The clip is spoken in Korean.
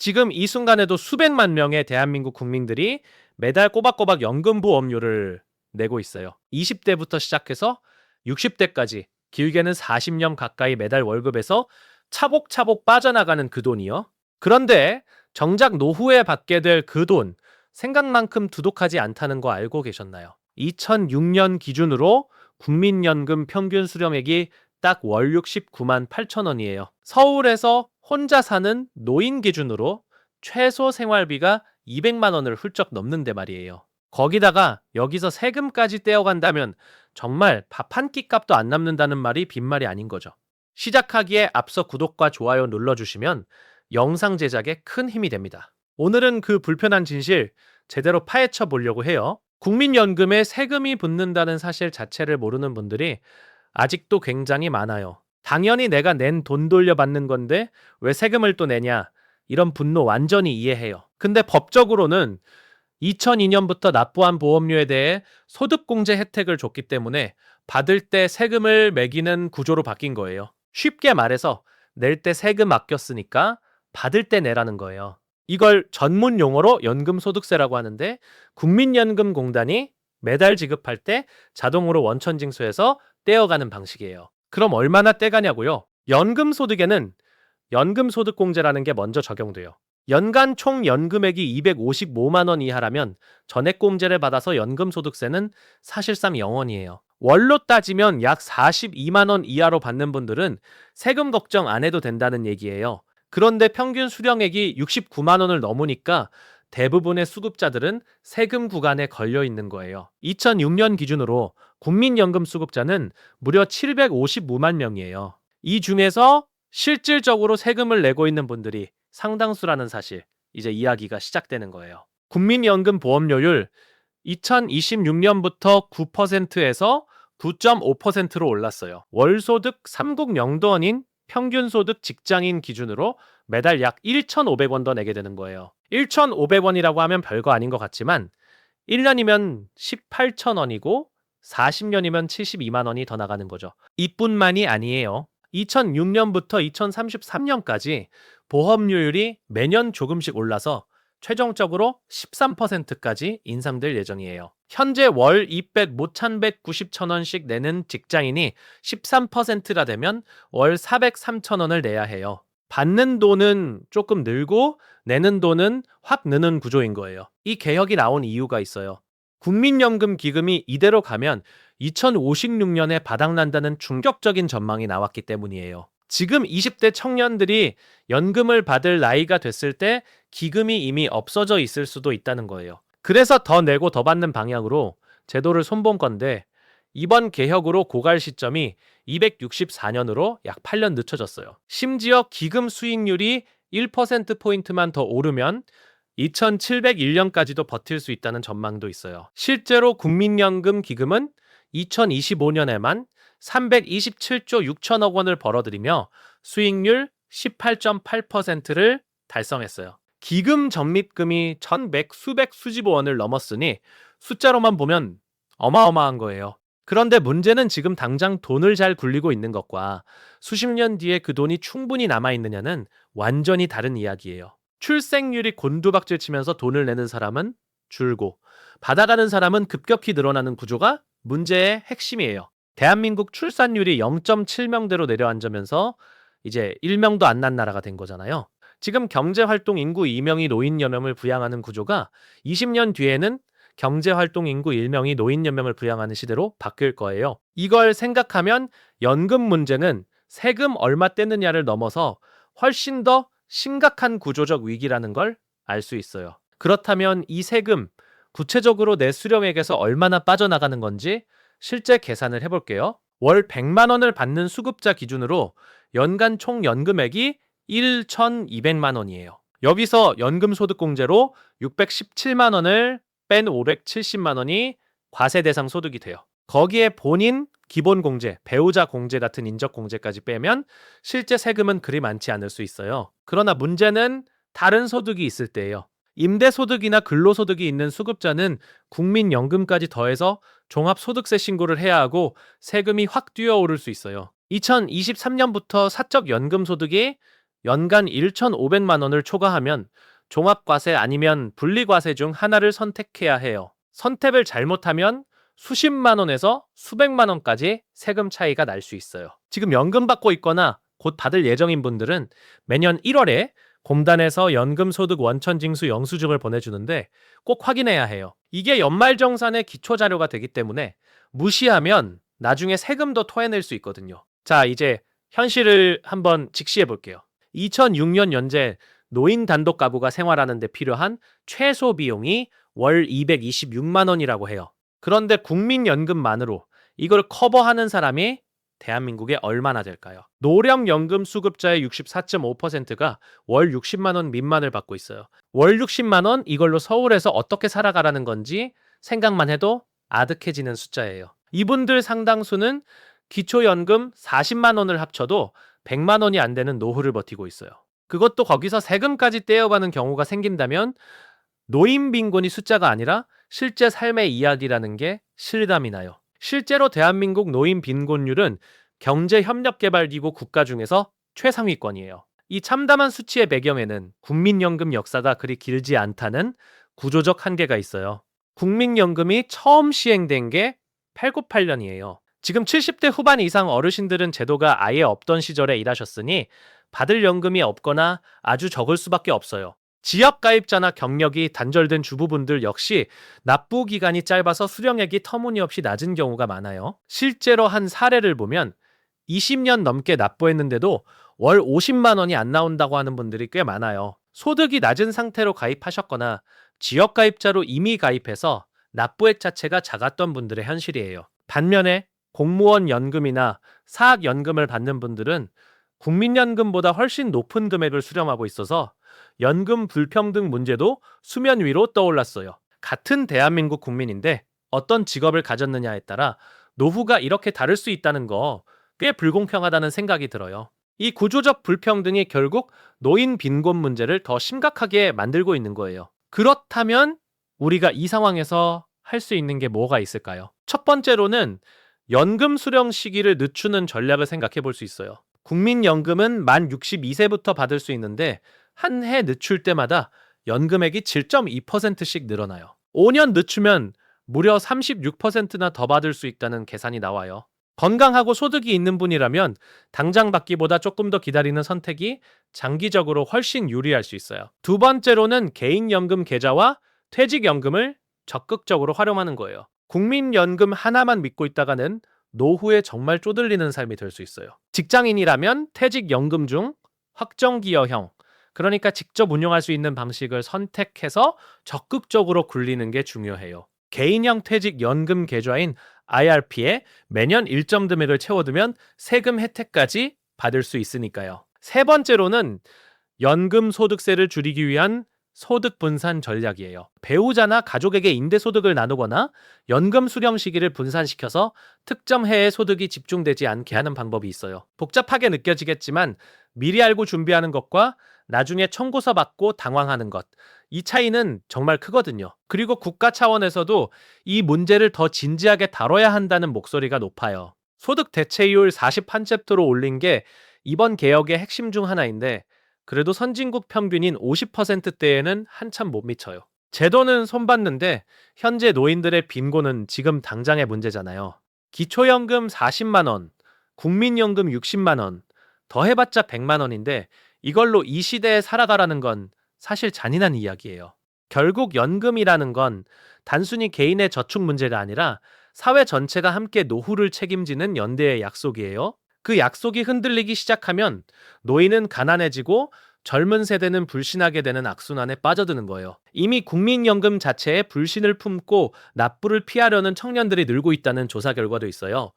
지금 이 순간에도 수백만 명의 대한민국 국민들이 매달 꼬박꼬박 연금보험료를 내고 있어요. 20대부터 시작해서 60대까지 길게는 40년 가까이 매달 월급에서 차곡차곡 빠져나가는 그 돈이요. 그런데 정작 노후에 받게 될 그 돈, 생각만큼 두둑하지 않다는 거 알고 계셨나요? 2006년 기준으로 국민연금 평균 수령액이 딱 월 69만 8천 원이에요. 서울에서 혼자 사는 노인 기준으로 최소 생활비가 200만 원을 훌쩍 넘는데 말이에요. 거기다가 여기서 세금까지 떼어간다면 정말 밥 한 끼 값도 안 남는다는 말이 빈말이 아닌 거죠. 시작하기에 앞서 구독과 좋아요 눌러주시면 영상 제작에 큰 힘이 됩니다. 오늘은 그 불편한 진실 제대로 파헤쳐 보려고 해요. 국민연금에 세금이 붙는다는 사실 자체를 모르는 분들이 아직도 굉장히 많아요. 당연히 내가 낸 돈 돌려받는 건데 왜 세금을 또 내냐? 이런 분노 완전히 이해해요. 근데 법적으로는 2002년부터 납부한 보험료에 대해 소득공제 혜택을 줬기 때문에 받을 때 세금을 매기는 구조로 바뀐 거예요. 쉽게 말해서 낼 때 세금 아꼈으니까 받을 때 내라는 거예요. 이걸 전문 용어로 연금소득세라고 하는데 국민연금공단이 매달 지급할 때 자동으로 원천징수해서 떼어가는 방식이에요. 그럼 얼마나 떼가냐고요? 연금소득에는 연금소득공제라는 게 먼저 적용돼요. 연간 총 연금액이 255만 원 이하라면 전액공제를 받아서 연금소득세는 사실상 0원이에요. 월로 따지면 약 42만 원 이하로 받는 분들은 세금 걱정 안 해도 된다는 얘기예요. 그런데 평균 수령액이 69만 원을 넘으니까 대부분의 수급자들은 세금 구간에 걸려 있는 거예요. 2006년 기준으로 국민연금 수급자는 무려 755만 명이에요. 이 중에서 실질적으로 세금을 내고 있는 분들이 상당수라는 사실, 이제 이야기가 시작되는 거예요. 국민연금 보험료율 2026년부터 9%에서 9.5%로 올랐어요. 월소득 3국 영도원인 평균소득 직장인 기준으로 매달 약 1,500원 더 내게 되는 거예요. 1,500원이라고 하면 별거 아닌 것 같지만 1년이면 18,000원이고 40년이면 72만 원이 더 나가는 거죠. 이뿐만이 아니에요. 2006년부터 2033년까지 보험료율이 매년 조금씩 올라서 최종적으로 13%까지 인상될 예정이에요. 현재 월 200, 못 1,190,000원씩 내는 직장인이 13%라 되면 월 403,000원을 내야 해요. 받는 돈은 조금 늘고 내는 돈은 확 느는 구조인 거예요. 이 개혁이 나온 이유가 있어요. 국민연금 기금이 이대로 가면 2056년에 바닥난다는 충격적인 전망이 나왔기 때문이에요. 지금 20대 청년들이 연금을 받을 나이가 됐을 때 기금이 이미 없어져 있을 수도 있다는 거예요. 그래서 더 내고 더 받는 방향으로 제도를 손본 건데 이번 개혁으로 고갈 시점이 264년으로 약 8년 늦춰졌어요. 심지어 기금 수익률이 1%포인트만 더 오르면 2701년까지도 버틸 수 있다는 전망도 있어요. 실제로 국민연금 기금은 2025년에만 327조 6천억 원을 벌어들이며 수익률 18.8%를 달성했어요. 기금 적립금이 1,100 수백 수십억 원을 넘었으니 숫자로만 보면 어마어마한 거예요. 그런데 문제는 지금 당장 돈을 잘 굴리고 있는 것과 수십 년 뒤에 그 돈이 충분히 남아있느냐는 완전히 다른 이야기예요. 출생률이 곤두박질 치면서 돈을 내는 사람은 줄고 받아가는 사람은 급격히 늘어나는 구조가 문제의 핵심이에요. 대한민국 출산율이 0.7명대로 내려앉으면서 이제 1명도 안 난 나라가 된 거잖아요. 지금 경제활동 인구 2명이 노인연명을 부양하는 구조가 20년 뒤에는 경제활동 인구 1명이 노인연명을 부양하는 시대로 바뀔 거예요. 이걸 생각하면 연금 문제는 세금 얼마 떼느냐를 넘어서 훨씬 더 심각한 구조적 위기라는 걸 알 수 있어요. 그렇다면 이 세금, 구체적으로 내 수령액에서 얼마나 빠져나가는 건지 실제 계산을 해볼게요. 월 100만 원을 받는 수급자 기준으로 연간 총 연금액이 1,200만 원이에요. 여기서 연금소득공제로 617만 원을 뺀 570만 원이 과세 대상 소득이 돼요. 거기에 본인 기본공제, 배우자 공제 같은 인적공제까지 빼면 실제 세금은 그리 많지 않을 수 있어요. 그러나 문제는 다른 소득이 있을 때예요. 임대소득이나 근로소득이 있는 수급자는 국민연금까지 더해서 종합소득세 신고를 해야 하고 세금이 확 뛰어오를 수 있어요. 2023년부터 사적 연금소득이 연간 1,500만 원을 초과하면 종합과세 아니면 분리과세 중 하나를 선택해야 해요. 선택을 잘못하면 수십만 원에서 수백만 원까지 세금 차이가 날 수 있어요. 지금 연금 받고 있거나 곧 받을 예정인 분들은 매년 1월에 공단에서 연금소득 원천징수 영수증을 보내주는데 꼭 확인해야 해요. 이게 연말정산의 기초자료가 되기 때문에 무시하면 나중에 세금도 토해낼 수 있거든요. 자, 이제 현실을 한번 직시해 볼게요. 2006년 현재 노인 단독 가구가 생활하는 데 필요한 최소 비용이 월 226만 원이라고 해요. 그런데 국민연금만으로 이걸 커버하는 사람이 대한민국에 얼마나 될까요? 노령연금 수급자의 64.5%가 월 60만 원 미만을 받고 있어요. 월 60만 원 이걸로 서울에서 어떻게 살아가라는 건지 생각만 해도 아득해지는 숫자예요. 이분들 상당수는 기초연금 40만 원을 합쳐도 100만 원이 안 되는 노후를 버티고 있어요. 그것도 거기서 세금까지 떼어가는 경우가 생긴다면 노인 빈곤이 숫자가 아니라 실제 삶의 이야기라는 게 실감이 나요. 실제로 대한민국 노인 빈곤율은 경제협력개발기구 국가 중에서 최상위권이에요. 이 참담한 수치의 배경에는 국민연금 역사가 그리 길지 않다는 구조적 한계가 있어요. 국민연금이 처음 시행된 게 898년이에요. 지금 70대 후반 이상 어르신들은 제도가 아예 없던 시절에 일하셨으니 받을 연금이 없거나 아주 적을 수밖에 없어요. 지역가입자나 경력이 단절된 주부분들 역시 납부 기간이 짧아서 수령액이 터무니없이 낮은 경우가 많아요. 실제로 한 사례를 보면 20년 넘게 납부했는데도 월 50만 원이 안 나온다고 하는 분들이 꽤 많아요. 소득이 낮은 상태로 가입하셨거나 지역가입자로 이미 가입해서 납부액 자체가 작았던 분들의 현실이에요. 반면에 공무원 연금이나 사학연금을 받는 분들은 국민연금보다 훨씬 높은 금액을 수령하고 있어서 연금 불평등 문제도 수면 위로 떠올랐어요. 같은 대한민국 국민인데 어떤 직업을 가졌느냐에 따라 노후가 이렇게 다를 수 있다는 거 꽤 불공평하다는 생각이 들어요. 이 구조적 불평등이 결국 노인 빈곤 문제를 더 심각하게 만들고 있는 거예요. 그렇다면 우리가 이 상황에서 할 수 있는 게 뭐가 있을까요? 첫 번째로는 연금 수령 시기를 늦추는 전략을 생각해 볼 수 있어요. 국민연금은 만 62세부터 받을 수 있는데 한 해 늦출 때마다 연금액이 7.2%씩 늘어나요. 5년 늦추면 무려 36%나 더 받을 수 있다는 계산이 나와요. 건강하고 소득이 있는 분이라면 당장 받기보다 조금 더 기다리는 선택이 장기적으로 훨씬 유리할 수 있어요. 두 번째로는 개인연금 계좌와 퇴직연금을 적극적으로 활용하는 거예요. 국민연금 하나만 믿고 있다가는 노후에 정말 쪼들리는 삶이 될 수 있어요. 직장인이라면 퇴직연금 중 확정기여형, 그러니까 직접 운용할 수 있는 방식을 선택해서 적극적으로 굴리는 게 중요해요. 개인형 퇴직연금 계좌인 IRP에 매년 일정 금액을 채워두면 세금 혜택까지 받을 수 있으니까요. 세 번째로는 연금 소득세를 줄이기 위한 소득 분산 전략이에요. 배우자나 가족에게 임대소득을 나누거나 연금 수령 시기를 분산시켜서 특정 해에 소득이 집중되지 않게 하는 방법이 있어요. 복잡하게 느껴지겠지만 미리 알고 준비하는 것과 나중에 청구서 받고 당황하는 것, 이 차이는 정말 크거든요. 그리고 국가 차원에서도 이 문제를 더 진지하게 다뤄야 한다는 목소리가 높아요. 소득 대체율 41챕터로 올린 게 이번 개혁의 핵심 중 하나인데 그래도 선진국 평균인 50%대에는 한참 못 미쳐요. 제도는 손봤는데 현재 노인들의 빈곤은 지금 당장의 문제잖아요. 기초연금 40만 원, 국민연금 60만 원, 더 해봤자 100만 원인데 이걸로 이 시대에 살아가라는 건 사실 잔인한 이야기예요. 결국 연금이라는 건 단순히 개인의 저축 문제가 아니라 사회 전체가 함께 노후를 책임지는 연대의 약속이에요. 그 약속이 흔들리기 시작하면 노인은 가난해지고 젊은 세대는 불신하게 되는 악순환에 빠져드는 거예요. 이미 국민연금 자체에 불신을 품고 납부를 피하려는 청년들이 늘고 있다는 조사 결과도 있어요.